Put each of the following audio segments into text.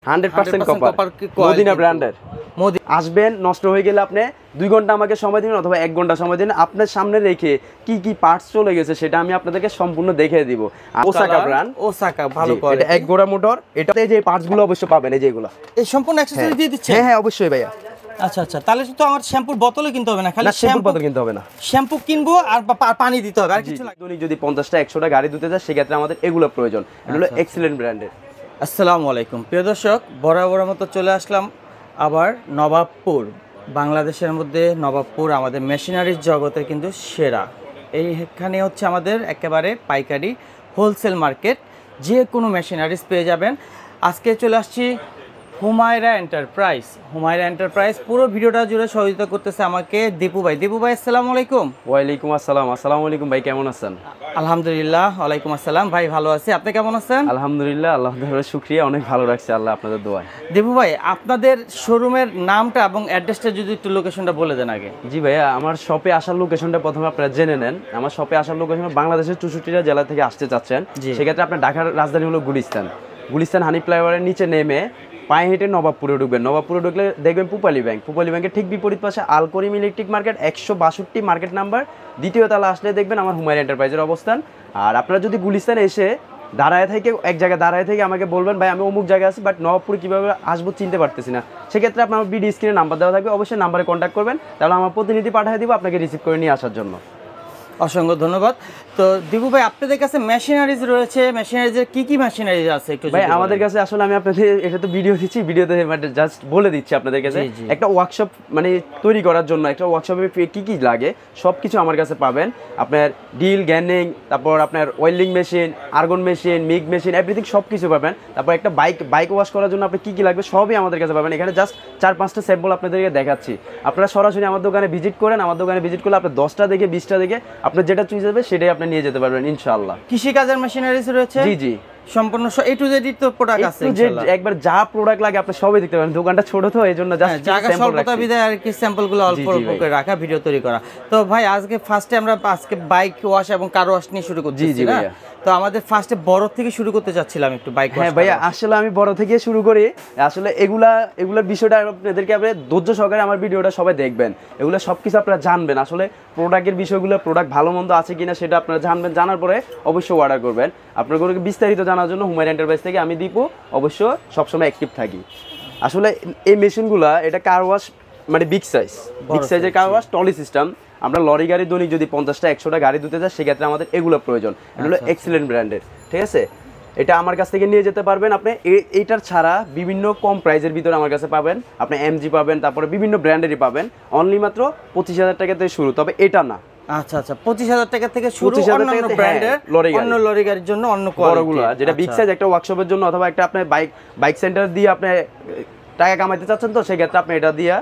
100% copper Medina ব্র্যান্ডের। আসবেন, নষ্ট হয়ে গেলে আপনি 2 ঘন্টা আমাকে সময় দিন অথবা 1 ঘন্টা সময় দিন, আপনার সামনে রেখে কি কি পার্টস চলে গেছে সেটা আমি আপনাদেরকে সম্পূর্ণ দেখিয়ে দিব। ওসাকা ব্র্যান্ড, ওসাকা ভালো করে, এটা এক গোড়া মোটর। এটাতে যে পার্টস গুলো অবশ্য পাবেন, এই যেগুলো এই সম্পূর্ণ অ্যাকসেসরি দিয়ে দিচ্ছে। হ্যাঁ অবশ্যই ভাইয়া। আচ্ছা আচ্ছা, তাহলে তো আমার শ্যাম্পুর বোতলে কিনতে হবে না, খালি শ্যাম্পুর বোতল কিনতে হবে না, শ্যাম্পু কিনবো আর পানি দিতে হবে, আর কিছু লাগবে। যদি 50টা 100টা গাড়ি ধুতে যায় সেক্ষেত্রে আমাদের এগুলো প্রয়োজন। এটা হলো এক্সিলেন্ট ব্র্যান্ডের। আসসালামু আলাইকুম প্রিয় দর্শক, বরাবর মতো চলে আসলাম আবার নবাবপুর। বাংলাদেশের মধ্যে নবাবপুর আমাদের মেশিনারিজ জগতের কিন্তু সেরা। এইখানে হচ্ছে আমাদের একেবারে পাইকারি হোলসেল মার্কেট, যে কোনো মেশিনারিজ পেয়ে যাবেন। আজকে চলে আসছি হুমায়রা এন্টারপ্রাইজ। হুমায়রা এন্টারপ্রাইজ পুরো ভিডিওটা জুড়ে সহযোগিতা করতেছে আমাকে দীপু ভাই। দীপু ভাই আসসালামু আলাইকুম। ওয়ালাইকুম আসসালাম। আসসালামু আলাইকুম ভাই, কেমন আছেন? আলহামদুলিল্লাহ। ওয়ালাইকুম আসসালাম ভাই, ভালো আছি, আপনি কেমন আছেন? আলহামদুলিল্লাহ, আল্লাহর শুকরিয়া, অনেক ভালো রাখছে আল্লাহ আপনাদের দোয়ায়। দীপু ভাই, আপনাদের শোরুমের নামটা এবং অ্যাড্রেসটা যদি একটু লোকেশনটা বলে দেন আগে। জি ভাইয়া, আমার শপে আসার লোকেশনটা প্রথমে আপনারা জেনে নেন। আমার শপে আসার লোকেশন বাংলাদেশের 64টা জেলা থেকে আসতে চাচ্ছেন, সেক্ষেত্রে আপনার ঢাকার রাজধানী হলো গুলিস্তান হানি ফ্লাইওভারের নিচে নেমে পায়ে হেঁটে নবাবপুরে ঢুকবেন। নবাবপুরে ঢুকলে দেখবেন পুপালি ব্যাংক, পুপালি ব্যাংকের ঠিক বিপরীত পাশে আল করিম ইলেকট্রিক মার্কেট 162 মার্কেট নাম্বার, দ্বিতীয় তলা আসলে দেখবেন আমার হুমায়রা এন্টারপ্রাইজের অবস্থান। আর আপনারা যদি গুলিস্তানে এসে দাঁড়ায় থেকে এক জায়গায় দাঁড়ায় থেকে আমাকে বলবেন ভাই আমি অমুক জায়গায় আছি বাট নবাবপুরে কীভাবে আসবো চিনতে পারতেছি না, সেক্ষেত্রে আপনার ভিডিও স্ক্রিনে নাম্বার দেওয়া থাকবে, অবশ্যই নাম্বারে কন্ট্যাক্ট করবেন, তাহলে আমার প্রতিনিধি পাঠিয়ে দিব আপনাকে রিসিভ করে নিয়ে আসার জন্য। অসংখ্য ধন্যবাদ। তো দীপু ভাই, আপনাদের কাছে মেশিনারিজ রয়েছে, মেশিনারিজের কি কি মেশিনারিজ আছে একটু ভাই? আমাদের কাছে আসলে আমি আপনাদের এটা তো ভিডিও দিচ্ছি, ভিডিওতে জাস্ট বলে দিচ্ছি আপনাদের কাছে, একটা ওয়ার্কশপ মানে তৈরি করার জন্য একটা ওয়ার্কশপে কি কি লাগে সব কিছু আমার কাছে পাবেন। আপনার ডিল গ্যানিং, তারপর আপনার welding machine, argon machine, MiG machine, everything সব কিছু পাবেন। তারপর একটা বাইক ওয়াশ করার জন্য আপনি কি লাগবে সবই আমাদের কাছে পাবেন। এখানে জাস্ট 4-5টা স্যাম্পল আপনাদেরকে দেখাচ্ছি, আপনারা সরাসরি আমার দোকানে ভিজিট করেন। আমার দোকানে ভিজিট করলে আপনি 10টা দেখে 20টা দেখে আপনার যেটা চুজ হবে সেটাই আপনি নিয়ে যেতে পারবেন ইনশাআল্লাহ। কৃষি কাজের মেশিনারিজ রয়েছে? জি জি, সম্পূর্ণ এ টু জেড তো প্রোডাক্ট আছে ইনশাআল্লাহ। একবার যা প্রোডাক্ট লাগে আপনি সবই দেখতে পারেন, দোকানটা ছোট তো এইজন্য জাস্ট জায়গা স্বল্পতা বিধায় আর কি স্যাম্পলগুলো অল্প অল্প করে রাখা, ভিডিও তৈরি করা। তো ভাই আজকে ফার্স্টে আমরা বাইক ওয়াশ এবং কার ওয়াশ নিয়ে শুরু করছি। জি জি ভাইয়া, তো আমাদের ফার্স্টে বড় থেকে শুরু করতে চাচ্ছিলাম একটু বাইক ওয়াশ। হ্যাঁ ভাইয়া, আসলে আমি বড় থেকে শুরু করি। আসলে এগুলার বিষয়টা আপনাদেরকে আপনি ধৈর্য সহকারে আমার ভিডিওটা সবাই দেখবেন, এগুলো সবকিছু আপনারা জানবেন। আসলে প্রোডাক্টের বিষয়গুলো, প্রোডাক্ট ভালো মন্দ আছে কিনা সেটা আপনারা জানবেন, জানার পরে অবশ্যই অর্ডার করবেন। আপনাদেরকে বিস্তারিত জানার জন্য হুমায়রা এন্টারপ্রাইজ থেকে আমি দীপু অবশ্য সবসময় অ্যাক্টিভ থাকি। আসলে এই মেশিনগুলা এটা কার ওয়াশ মানে বিগ সাইজের কার ওয়াশ টলি সিস্টেম। আমরা লরি গাড়ি দৈনিক যদি 50টা 100টা গাড়ি ধুতে যাই সেক্ষেত্রে আমাদের এগুলো প্রয়োজন। এটা হলো এক্সিলেন্ট ব্র্যান্ডের, ঠিক আছে? এটা আমার কাছ থেকে নিয়ে যেতে পারবেন আপনি। এইটার ছাড়া বিভিন্ন কম প্রাইজের ভিতরে আমার কাছে পাবেন, আপনি এমজি পাবেন, তারপরে বিভিন্ন ব্র্যান্ডেরই পাবেন। অনলি মাত্র 25,000 টাকা থেকে শুরু, তবে এটা না। আচ্ছা আচ্ছা, 25,000 টাকা থেকে শুরু, অন্যান্য ব্র্যান্ডের অন্য লরি গাড়ির জন্য অন্য বড়গুলো, যেটা বিগ সাইজ একটা ওয়ার্কশপের জন্য অথবা একটা আপনি বাইক সেন্টার দিয়ে আপনি টাকা কামাইতে চাচ্ছেন, তো সেক্ষেত্রে আপনি এটা দিয়ে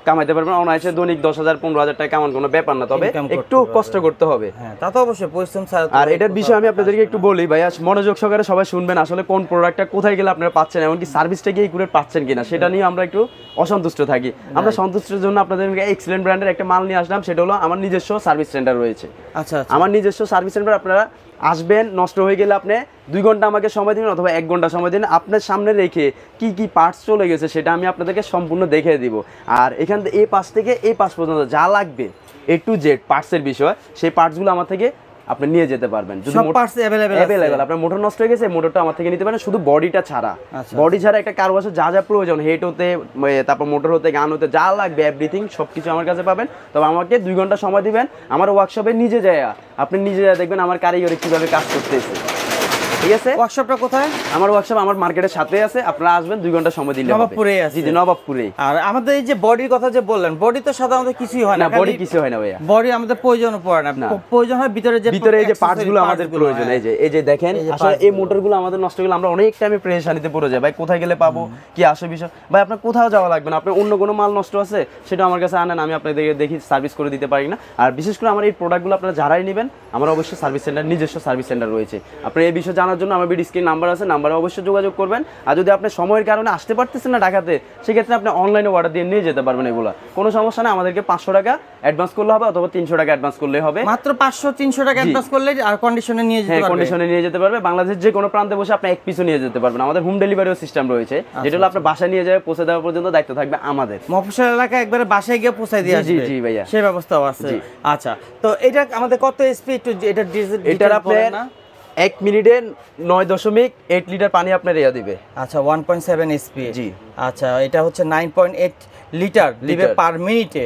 কামাইতে পারবেন অনায়াসে। দৈনিক 10,000 15,000 টাকা কামান কোনো ব্যাপার না, তবে একটু কষ্ট করতে হবে। হ্যাঁ তা তো অবশ্যই, পরিশ্রম ছাড়া। আর এটার বিষয়ে আমি আপনাদেরকে একটু বলি ভাইয়া, মনোযোগ সহকারে সবাই শুনবেন। আসলে কোন প্রোডাক্টটা কোথায় গেলে আপনারা পাচ্ছেন, এমনকি সার্ভিসটা কি একুরেট পাচ্ছেন কিনা সেটা নিয়ে আমরা একটু অসন্তুষ্ট থাকি। আমরা সন্তুষ্টের জন্য আপনাদেরকে এক্সিলেন্ট ব্র্যান্ডের একটা মাল নিয়ে আসলাম, সেটা হলো আমার নিজস্ব সার্ভিস সেন্টার রয়েছে। আচ্ছা, আমার নিজস্ব সার্ভিস সেন্টার। আপনারা আসবেন, নষ্ট হয়ে গেলে আপনি 2 ঘন্টা আমাকে সময় দিন অথবা 1 ঘন্টা সময় দিন, আপনার সামনে রেখে কি কি পার্টস চলে গেছে সেটা আমি আপনাদেরকে সম্পূর্ণ দেখিয়ে দিব। আর এখান থেকে এই পাশ থেকে এই পাশ পর্যন্ত যা লাগবে এ টু জেড পার্টসের বিষয়, সেই পার্টসগুলো আমার থেকে আপনি নিয়ে যেতে পারবেন। যদি পার্টস अवेलेबल আপনার মোটর নষ্ট হয়ে গেছে, মোটরটা আমার থেকে নিতে পারেন, শুধু বডিটা ছাড়া। বডি ছাড়া একটা কার ওয়াশে যা যা প্রয়োজন, হেড হতে তারপর মোটর হতে গান হতে যা লাগবে এভরিথিং সবকিছু আমার কাছে পাবেন। তবে আমাকে 2 ঘন্টা সময় দিবেন, আমার ওয়ার্কশপে নিজে যায়, আপনি নিজে যায় দেখবেন আমার কারিগরি কিভাবে কাজ করতেছে, ঠিক আছে? ওয়ার্কশপটা কোথায়? আমার ওয়ার্কশপ আমার মার্কেটের সাথে আছে, আপনারা আসবেন 2 ঘন্টা সময় দিলে নবাবপুরে আছে। জি জি, নবাবপুরে। আর আমাদের এই যে বডির কথা যে বললেন, বডি তো সাধারণত কিছুই হয় না, বডি কিছু হয় না ভাইয়া, বডি আমাদের প্রয়োজন পড়ে না, প্রয়োজন হয় ভিতরে এই যে পার্টসগুলো আমাদের প্রয়োজন। এই যে দেখেন, আসলে এই মোটরগুলো আমাদের নষ্ট হলে আমরা অনেক টাইমে প্রেশানিতে পড়ে যাই, ভাই কোথায় গেলে পাবো কি আসে বিষয়। ভাই আপনার কোথাও যাওয়া লাগবে না, আপনার অন্য কোনো মাল নষ্ট আছে সেটা আমার কাছে আনেন, আমি আপনাদেরকে দেখি সার্ভিস করে দিতে পারি না। আর বিশেষ করে আমার এই প্রোডাক্টগুলো আপনারা যারাই নেবেন, আমার অবশ্যই সার্ভিস সেন্টার, নিজস্ব সার্ভিস সেন্টার রয়েছে। আপনি এই বিষয়ে জানার জানার জন্য আমার ভিডিও স্ক্রিন নাম্বার আছে, নাম্বারে অবশ্যই যোগাযোগ করবেন। আর যদি আপনি সময়ের কারণে আসতে পারতেছেন না ঢাকাতে, সেক্ষেত্রে আপনি অনলাইনে অর্ডার দিয়ে নিয়ে যেতে পারবেন। এগুলো কোনো সমস্যা না, আমাদেরকে 500 টাকা অ্যাডভান্স করলে হবে অথবা 300 টাকা অ্যাডভান্স করলে হবে। মাত্র 500-300 টাকা অ্যাডভান্স করলে আর কন্ডিশনে নিয়ে যেতে পারবে। কন্ডিশনে নিয়ে যেতে পারবে। বাংলাদেশের যে কোনো প্রান্তে বসে আপনি এক পিসও নিয়ে যেতে পারবেন। আমাদের হোম ডেলিভারিও সিস্টেম রয়েছে, যেটা হলো আপনার বাসায় নিয়ে যাবে, পৌঁছে দেওয়া পর্যন্ত দায়িত্ব থাকবে আমাদের। মফস্বল এলাকায় একবারে বাসায় গিয়ে পৌঁছায় দিয়ে আসবে। জি ভাইয়া, সেই ব্যবস্থাও আছে। আচ্ছা, তো এটা আমাদের কত এসপি একটু এটা এটার আপনার 1 মিনিটে 9.8 লিটার পানি আপনার ইয়া দিবে। আচ্ছা, 1.7 এসপি। জি। আচ্ছা, এটা হচ্ছে 9.8 লিটার দিবে পার মিনিটে।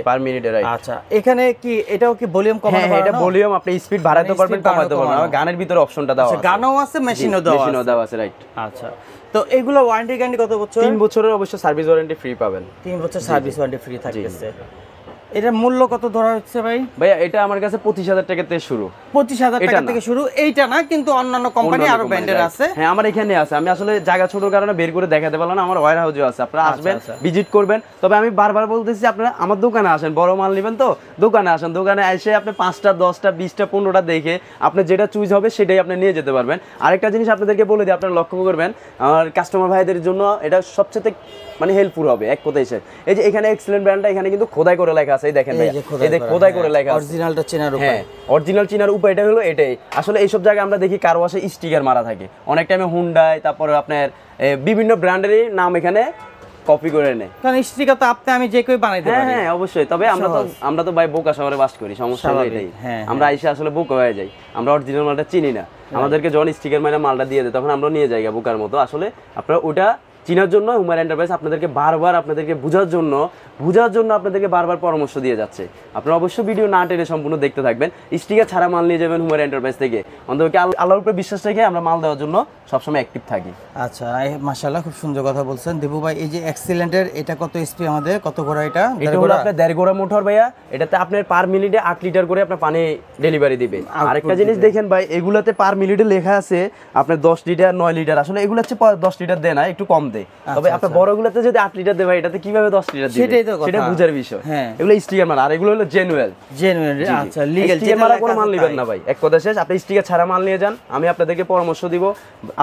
রাইট। আচ্ছা, এখানে কি এটাও কি ভলিউম কমানো? হ্যাঁ, এটা ভলিউম আপনি স্পিড বাড়াতে পারবেন, কমাতে পারবেন। গানের ভিতরে অপশনটা দেওয়া আছে। গানও আছে, মেশিনও দেওয়া আছে। রাইট। আচ্ছা, তো এগুলো ওয়ারেন্টি গ্যারান্টি কত বছর? 3 বছরের অবশ্য সার্ভিস ওয়ারেন্টি ফ্রি পাবেন। 3 বছর সার্ভিস ওয়ারেন্টি ফ্রি থাকতেছে। এটার মূল্য কত ধরা হচ্ছে ভাই? ভাইয়া এটা আমার কাছে 25,000 টাকা থেকে শুরু। 25,000 টাকা থেকে শুরু। এইটা না, কিন্তু অন্যান্য কোম্পানি আরো ব্র্যান্ডের আছে। হ্যাঁ, আমার এখানে আছে। আমি আসলে জায়গা ছোটর কারণে বের করে দেখাতে পারলাম না। আমার ওয়্যার হাউসে আছে, আপনারা আসবেন, ভিজিট করবেন। তবে আমি বারবার বলতেছি, আপনারা আমার দোকানে আসেন, বড় মাল নেবেন তো দোকানে আসেন। দোকানে এসে আপনি 5টা 10টা 20টা 15টা দেখে আপনি যেটা চুজ হবে সেটাই আপনি নিয়ে যেতে পারবেন। আরেকটা জিনিস আপনাদেরকে বলে দিই, আপনারা লক্ষ্য করবেন, আমার কাস্টমার ভাইদের জন্য এটা সবচেয়ে মানে হেল্পফুল হবে। এক কথায় এই যে এখানে এক্সেলেন্ট ব্র্যান্ডটা এখানে কিন্তু খোদাই করে লেখা আছে। এই দেখেন ভাই, এই যে খোদাই করে লেখা আছে। অরিজিনালটা চেনার উপায়। হ্যাঁ, অরিজিনাল চেনার উপায়টা হলো এটাই। আসলে এইসব জায়গায় আমরা দেখি কার ওয়াশে স্টিকার মারা থাকে। অনেক টাইমে হুন্ডাই, তারপরে আপনার বিভিন্ন ব্র্যান্ডেরই নাম এখানে কপি করে নেয়। কারণ স্টিকার তো আপনি আমি যে কেউ বানাইতে পারি। হ্যাঁ, অবশ্যই। তবে আমরা তো ভাই বোকা শহরে বাস করি, সমস্যা হলো এটাই। আমরা আইসা আসলে বোকা হয়ে যাই, আমরা অরিজিনাল মালটা চিনি না। আমাদেরকে যখন স্টিকার মারা মালটা দিয়ে দেয় তখন আমরা নিয়ে যাই বোকার মতো। আসলে আপনারা ওটা চিনার জন্য হুমায়রা এন্টারপ্রাইজ আপনাদেরকে বারবার আপনাদেরকে বোঝার জন্য আপনাদেরকে বারবার পরামর্শ দিয়ে যাচ্ছে। আপনারা অবশ্যই ভিডিও না টেনে সম্পূর্ণ দেখতে থাকবেন। স্টিকার ছাড়া মাল নিয়ে যাবেন হুমায়রা এন্টারপ্রাইজ থেকে। অন্তত আল্লাহর উপরে বিশ্বাস রেখে আমরা মাল দেওয়ার জন্য সবসময় অ্যাক্টিভ থাকি। আচ্ছা, মাশাআল্লাহ, খুব সুন্দর কথা বলছেন দীপু ভাই। এই যে এক্সিলেন্টের এটা কত এসপি আমাদের, কত ঘোড়া? এটা হলো আপনার 1.5 ঘোড়া মোটর ভাইয়া। এটাতে আপনার পার মিনিটে 8 লিটার করে আপনার পানি ডেলিভারি দিবে। আরেকটা জিনিস দেখেন ভাই, এগুলাতে পার মিনিটে লেখা আছে আপনার 10 লিটার 9 লিটার। আসলে এগুলো হচ্ছে 10 লিটার দেয় না, একটু কম দেয়। তবে আপনার বড়গুলোতে যদি 8 লিটার দেয় ভাই, এটাতে কিভাবে 10 লিটার দিবে সেটা বুঝার বিষয়। এগুলো স্টিকার মারা, আর এগুলো হলো জেনুইন। আচ্ছা, লিগ্যাল স্টিকার মারা কোনো মাল নেবেন না ভাই। এক কথা শেষ, আপনি স্টিকার ছাড়া মাল নিয়ে যান, আমি আপনাদেরকে পরামর্শ দিব।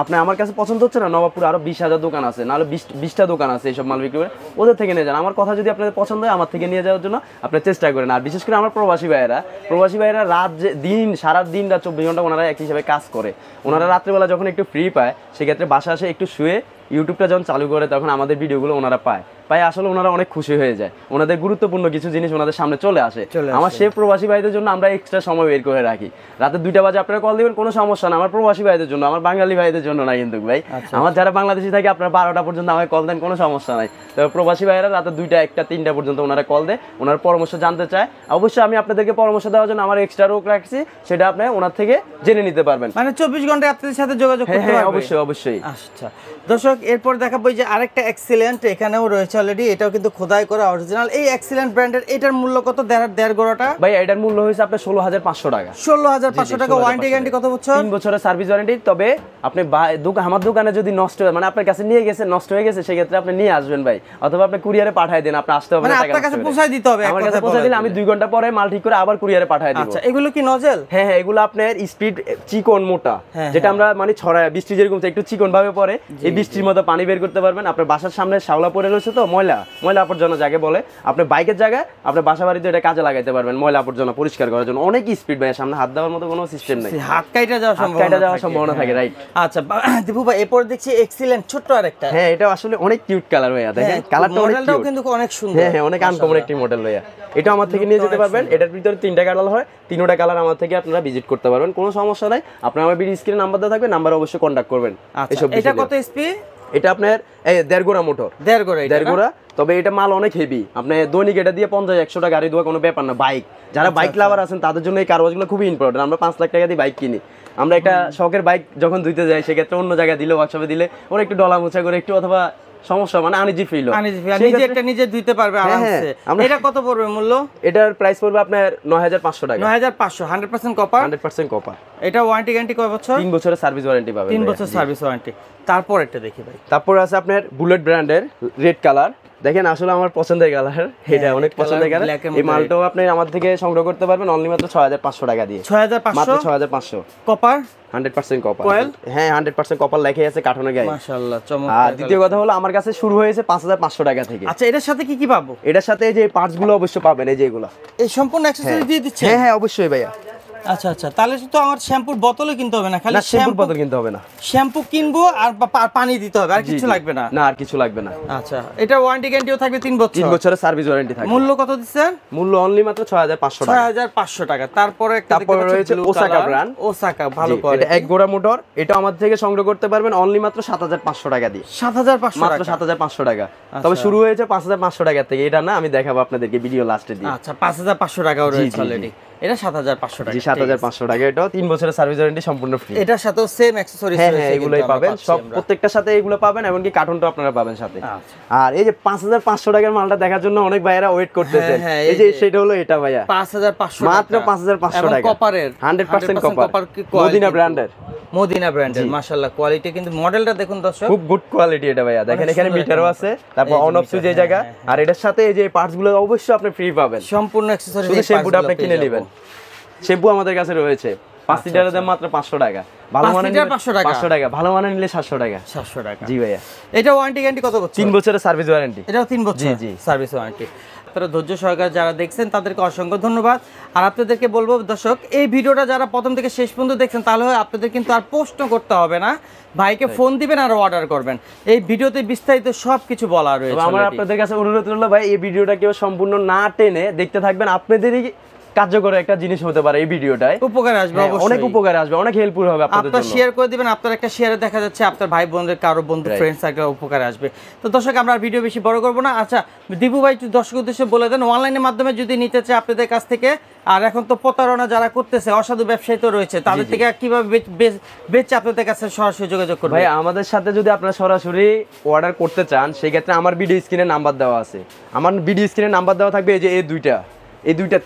আপনি আমার কাছে পছন্দ হচ্ছে না, নবাবপুর আরো 20,000 দোকান আছে, নাহলে 20টা দোকান আছে এইসব মাল বিক্রি করে, ওদের থেকে নিয়ে যান। আমার কথা যদি আপনাদের পছন্দ হয়, আমার থেকে নিয়ে যাওয়ার জন্য আপনি চেষ্টা করেন। আর বিশেষ করে আমার প্রবাসী ভাইয়েরা সারা দিন রাত 24 ঘন্টা ওনারা এক হিসাবে কাজ করে। ওনারা রাত্রেবেলা যখন একটু ফ্রি পায়, সেক্ষেত্রে বাসা আসে একটু শুয়ে ইউটিউবটা যখন চালু করে তখন আমাদের ভিডিওগুলো ওনারা পায়। আসলে ওনারা অনেক খুশি হয়ে যায়, ওনাদের গুরুত্বপূর্ণ কিছু জিনিস ওনাদের সামনে চলে আসে। আমার সে প্রবাসী ভাইদের জন্য আমরা এক্সট্রা সময় বের করে রাখি। রাতে 2টা বাজে আপনারা কল দিবেন, কোনো সমস্যা না। আমার প্রবাসী ভাইদের জন্য, আমার বাঙালি ভাইদের জন্য না কিন্তু ভাই। আমার যারা বাংলাদেশি থাকে আপনারা 12টা পর্যন্ত আমাকে কল দেন, কোনো সমস্যা নাই। তবে প্রবাসী ভাইরা রাতে 2টা 1টা 3টা পর্যন্ত ওনারা কল দেয়, ওনার পরামর্শ জানতে চায়। অবশ্যই আমি আপনাদেরকে পরামর্শ দেওয়ার জন্য আমার এক্সট্রা রোক রাখছি, সেটা আপনি ওনার থেকে জেনে নিতে পারবেন। মানে 24 ঘন্টা আপনাদের সাথে যোগাযোগ করতে পারবেন। অবশ্যই অবশ্যই। আচ্ছা দর্শক, এরপর দেখাবো যে আরেকটা এক্সিলেন্ট এখানেও রয়েছে অলরেডি। এটাও কিন্তু খোদাই করা অরিজিনাল। এই এক্সিলেন্ট ব্র্যান্ডের এটার মূল্য কত? 1.5 ঘোড়াটা ভাই, এটার মূল্য হয়েছে আপনার 16,500 টাকা। 16,500 টাকা। ওয়ারেন্টি গ্যারান্টি কত বছর? 3 বছরের সার্ভিস ওয়ারেন্টি। তবে আপনি আমার দোকানে যদি নষ্ট হয়, মানে আপনার কাছে নিয়ে গেছে নষ্ট হয়ে গেছে, সেক্ষেত্রে আপনি নিয়ে আসবেন ভাই, অথবা আপনি কুরিয়ারে পাঠিয়ে দেন। আপনি আসতে হবে না, আপনার কাছে পৌঁছায় দিতে হবে। আমার কাছে পৌঁছে দিলে আমি 2 ঘন্টা পরে মাল ঠিক করে আবার কুরিয়ারে পাঠিয়ে দিব। আচ্ছা, এগুলো কি নজেল? হ্যাঁ, এগুলো আপনার স্পিড চিকন মোটা, যেটা আমরা মানে ছড়ায় বৃষ্টি যেরকম একটু চিকন ভাবে পড়ে, এই বৃষ্টির মতো পানি বের করতে পারবেন। আপনার বাসার সামনে শ্যাওলা পড়ে রয়েছে তো, ময়লা আবর্জনা যাকে বলে, আপনি বাইকের জায়গায় আপনার বাসা বাড়িতে এটা কাজে লাগাইতে পারবেন, ময়লা আবর্জনা পরিষ্কার করার জন্য। অনেক স্পিড ভাই, সামনে হাত দেওয়ার মতো কোনো সিস্টেম নেই, হাত কাটা যাওয়ার সম্ভাবনা থাকে। রাইট। আচ্ছা দীপু ভাই, এরপর দেখছি এক্সিলেন্ট ছোট্ট আরেকটা। হ্যাঁ, এটা আসলে অনেক কিউট কালার ভাইয়া, দেখেন কালারটা মডেলটাও কিন্তু অনেক সুন্দর। হ্যাঁ, অনেক আনকমন একটি মডেল ভাইয়া। এটা আমার থেকে নিয়ে যেতে পারবেন। এটার ভিতরে 3টা কালার হয়, 3টা কালার আমার থেকে আপনারা ভিজিট করতে পারবেন, কোনো সমস্যা নাই। আপনারা আমার ভিডিও স্ক্রিনে নাম্বার দেওয়া থাকবে, নাম্বারে অবশ্যই কন্টাক্ট করবেন। এটা কত এসপি? এটা আপনার 1.5 ঘোড়া মোটর। 1.5 ঘোড়া। তবে এটা মাল অনেক হেভি, আপনি দৈনিক এটা দিয়ে 50-100 টাকা গাড়ি দেওয়া কোনো ব্যাপার না। বাইক যারা বাইক লাভার আছেন তাদের জন্য এই কারওয়াজগুলো খুবই ইম্পর্টেন্ট। আমরা 5 লাখ টাকা দিয়ে বাইক কিনি, আমরা একটা শখের বাইক যখন ধুইতে যাই, সেক্ষেত্রে অন্য জায়গায় দিলে, ওয়ার্কশপে দিলে ওরা একটু ডলা মোছা করে একটু, অথবা সমস্যা মানে আনইজি ফিল হয়, নিজে ধুইতে পারবে আরামসে। এটা কত পড়বে মূল্য? এটার প্রাইস পড়বে আপনার 9,500 টাকা। 9,500। 100% কপার। 100% কপার। এটা ওয়ারেন্টি গ্যারান্টি কয় বছর? 3 বছরের সার্ভিস ওয়ারেন্টি পাবেন। 3 বছর সার্ভিস ওয়ারেন্টি। তারপর একটা দেখি ভাই, তারপর আছে আপনার বুলেট ব্র্যান্ডের রেড কালার। দেখেন আসলে আমার পছন্দের কালার, এটা অনেক পছন্দের কালার। এই মালটাও আপনি আমার থেকে সংগ্রহ করতে পারবেন অনলি মাত্র 6500 টাকা দিয়ে। 6500 মাত্র 6500। Copper 100% copper. কয়েল? হ্যাঁ 100% কপার লেখা আছে কার্টুনের গায়ে। মাশাআল্লাহ চমৎকার। আর দ্বিতীয় কথা হলো আমার কাছে শুরু হয়েছে 5500 টাকা থেকে। আচ্ছা এটার সাথে কি কি পাবো? এটার সাথে এই যে পার্টস গুলো অবশ্যই পাবেন, এই যে এগুলো। এই সম্পূর্ণ অ্যাকসেসরি দিয়ে দিচ্ছে? হ্যাঁ হ্যাঁ অবশ্যই ভাইয়া। আচ্ছা আচ্ছা, তাহলে তো আমার শ্যাম্পুর বোতলও কিনতে হবে না, খালি শ্যাম্পুর বোতল কিনতে হবে না, শ্যাম্পু কিনবো আর পানি দিতে হবে, আর কিছু লাগবে না? না আর কিছু লাগবে না। আচ্ছা, এটা ওয়ারেন্টি গ্যারান্টিও থাকবে 3 বছর? 3 বছরের সার্ভিস ওয়ারেন্টি থাকবে। মূল্য কত দিচ্ছেন? মূল্য অনলি মাত্র 6500 টাকা। 6500 টাকা। তারপরে একটা তারপরে রয়েছে ওসাকা ব্র্যান্ড। ওসাকা ভালো কোয়ালিটি। এটা এক গোড়া মোটর, এটা আমাদের থেকে সংগ্রহ করতে পারবেন অনলি মাত্র 7500 টাকা দিয়ে। 7500 মাত্র 7500 টাকা। তবে শুরু হয়েছে 5500 টাকা থেকে। এটা না আমি দেখাবো আপনাদেরকে ভিডিও লাস্টে দিয়ে। আচ্ছা 5500 টাকাও রয়েছে অলরেডি। এটা 7500 টাকা। জি 7500 টাকা। এটা 3 বছরের সার্ভিস ওয়ারেন্টি সম্পূর্ণ ফ্রি। এটার সাথেও সেম অ্যাকসেসরিজ রয়েছে। রয়েছে, হ্যাঁ এগুলোই পাবেন, সব প্রত্যেকটার সাথে এগুলো পাবেন, এমনকি কার্টুনটাও আপনারা পাবেন সাথে। আর এই যে 5500 টাকার মালটা দেখার জন্য অনেক ভাইয়েরা ওয়েট করতেছেন। এই যে সেটা হলো এটা ভাইয়া 5500 মাত্র 5500 টাকা। কপারের 100% কপার, মদিনা ব্র্যান্ডের। মদিনা ব্র্যান্ডের মাশাআল্লাহ কোয়ালিটি, কিন্তু মডেলটা দেখুন দর্শক খুব গুড কোয়ালিটি এটা ভাইয়া। দেখেন এখানে মিটারও আছে, তারপর অন অফ সুইচ এই জায়গা। আর এটার সাথে এই যে পার্টস গুলো অবশ্যই আপনি ফ্রি পাবেন, সম্পূর্ণ অ্যাকসেসরিজ। শুধু শ্যাম্পুটা আপনি কিনে নেবেন। শ্যাম্পু আমাদের কাছে রয়েছে 5 লিটারের দাম মাত্র 500 টাকা। ভালো মানের নিলে 500 টাকা, ভালো মানের নিলে 700 টাকা। 700 টাকা। জি ভাইয়া। এটা ওয়ারেন্টি গ্যারান্টি কত বছর? 3 বছরের সার্ভিস ওয়ারেন্টি। এটাও 3 বছর? জি জি সার্ভিস ওয়ারেন্টি। আপনারা ধৈর্য সহকারে যারা দেখছেন তাদেরকে অসংখ্য ধন্যবাদ। আর আপনাদেরকে বলবো দর্শক, এই ভিডিওটা যারা প্রথম থেকে শেষ পর্যন্ত দেখছেন তাহলে আপনাদের কিন্তু আর প্রশ্ন করতে হবে না, ভাইকে ফোন দিবেন আর অর্ডার করবেন। এই ভিডিওতে বিস্তারিত সবকিছু বলা রয়েছে। আমার আপনাদের কাছে অনুরোধ রইলো ভাই, এই ভিডিওটা কেউ সম্পূর্ণ না টেনে দেখতে থাকবেন। আপনাদেরই কার্যকর একটা জিনিস হতে পারে এই ভিডিওটায়, উপকারে আসবে, অনেক উপকারে আসবে, অনেক হেল্পফুল হবে আপনাদের জন্য। আপনারা শেয়ার করে দিবেন, আপনার একটা শেয়ারে দেখা যাচ্ছে আপনার ভাই বোনদের কারো বন্ধু ফ্রেন্ড সার্কেল উপকারে আসবে। তো দর্শক আমরা ভিডিও বেশি বড় করব না। আচ্ছা দীপু ভাই একটু দর্শক উদ্দেশ্যে বলে দেন, অনলাইনের মাধ্যমে যদি নিতে চায় আপনাদের কাছ থেকে, আর এখন তো প্রতারণা যারা করতেছে, অসাধু ব্যবসায়ী তো রয়েছে, তাদের থেকে কিভাবে বেচে আপনাদের কাছে সরাসরি যোগাযোগ করবে? ভাই আমাদের সাথে যদি আপনারা সরাসরি অর্ডার করতে চান, সেই ক্ষেত্রে আমার ভিডিও স্ক্রিনে নাম্বার দেওয়া আছে। আমার ভিডিও স্ক্রিনে নাম্বার দেওয়া থাকবে, এই যে এই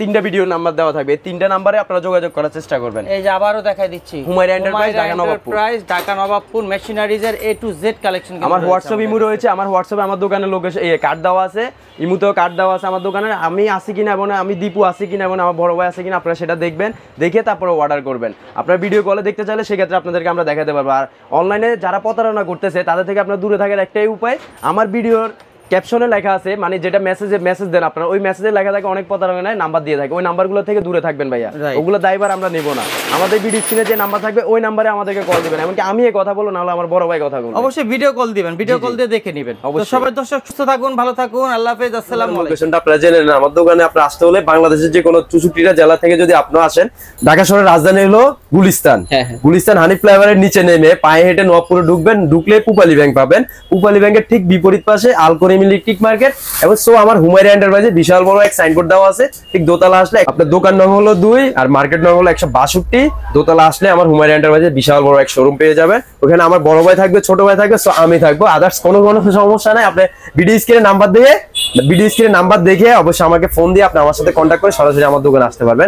তিনটা ভিডিও নাম্বার দেওয়া থাকবে। এই তিনটা নাম্বারে আপনারা যোগাযোগ করার চেষ্টা করবেন। এই যে আবারও দেখাই দিচ্ছি, হুমায়রা এন্টারপ্রাইজ ঢাকা নবাবপুর মেশিনারিজের A to Z কালেকশন। আমার হোয়াটসঅ্যাপ ইমো রয়েছে, আমার হোয়াটসঅ্যাপে আমার দোকানের লোকেশন কার্ড দেওয়া আছে, ইমোতেও কার্ড দেওয়া আছে আমার দোকানের। আমি আসি কিনা এবং আমি দীপু আসি কিনা এবং আমার বড় ভাই আছে কিনা আপনারা সেটা দেখবেন, দেখে তারপরে অর্ডার করবেন। আপনারা ভিডিও কলে দেখতে চাইলে সেক্ষেত্রে আপনাদেরকে আমরা দেখাতে পারবো। আর অনলাইনে যারা প্রতারণা করতেছে তাদের থেকে আপনারা দূরে থাকার একটাই উপায়, আমার ভিডিওর ক্যাপশনে লেখা আছে, মানে যেটা মেসেজ দেন আপনারা, ওই মেসেজে লেখা থাকে অনেক প্রতারণায় নাম্বার দিয়ে থাকে, ওই নাম্বারগুলো থেকে দূরে থাকবেন ভাইয়া। ওগুলো দায়ভার আমরা নেব না। আমাদের ভিডিও স্ক্রিনে যে নাম্বার থাকবে ওই নাম্বারে আমাদেরকে কল দিবেন, এমনকি আমি এই কথা বলবো, না হলে আমার বড় ভাই কথা বলবো। অবশ্যই ভিডিও কল দিবেন, ভিডিও কল দিয়ে দেখে নেবেন। তো সবাই দর্শক সুস্থ থাকুন, ভালো থাকুন, আল্লাহ হাফেজ, আসসালামু আলাইকুম। লোকেশনটা আপনারা জেনে নেন। আমার দোকানে আপনি আসতে হলে বাংলাদেশের যে কোনো 64টা জেলা থেকে যদি আপনারা আসেন, ঢাকা শহরের রাজধানী হলো গুলিস্তান। গুলিস্তান হানিফ ফ্লাইওভারের নিচে নেমে পায়ে হেঁটে নবাবপুরে ঢুকবেন, ঢুকলে পুপালি ব্যাংক পাবেন। পুপালি ব্যাংকের ঠিক বিপরীত পাশে আলকরিম ইলেকট্রিক মার্কেট এবং আমার হুমায়রা এন্টারপ্রাইজে বিশাল বড় এক সাইনবোর্ড দেওয়া আছে। ঠিক দোতলা আসলে আপনার দোকান নং হলো 2 আর মার্কেট নং হলো 162। দোতলা আসলে আমার হুমায়রা এন্টারপ্রাইজে বিশাল বড় এক শোরুম পেয়ে যাবেন। ওখানে আমার বড় ভাই থাকবে, ছোট ভাই থাকবে, আমি থাকবো, আদার্স কোনো সমস্যা নাই। আপনি ভিডিও স্ক্রিনে নাম্বার দেখে অবশ্যই আমাকে ফোন দিয়ে আপনি আমার সাথে কন্ট্যাক্ট করে সরাসরি আমার দোকানে আসতে পারবেন।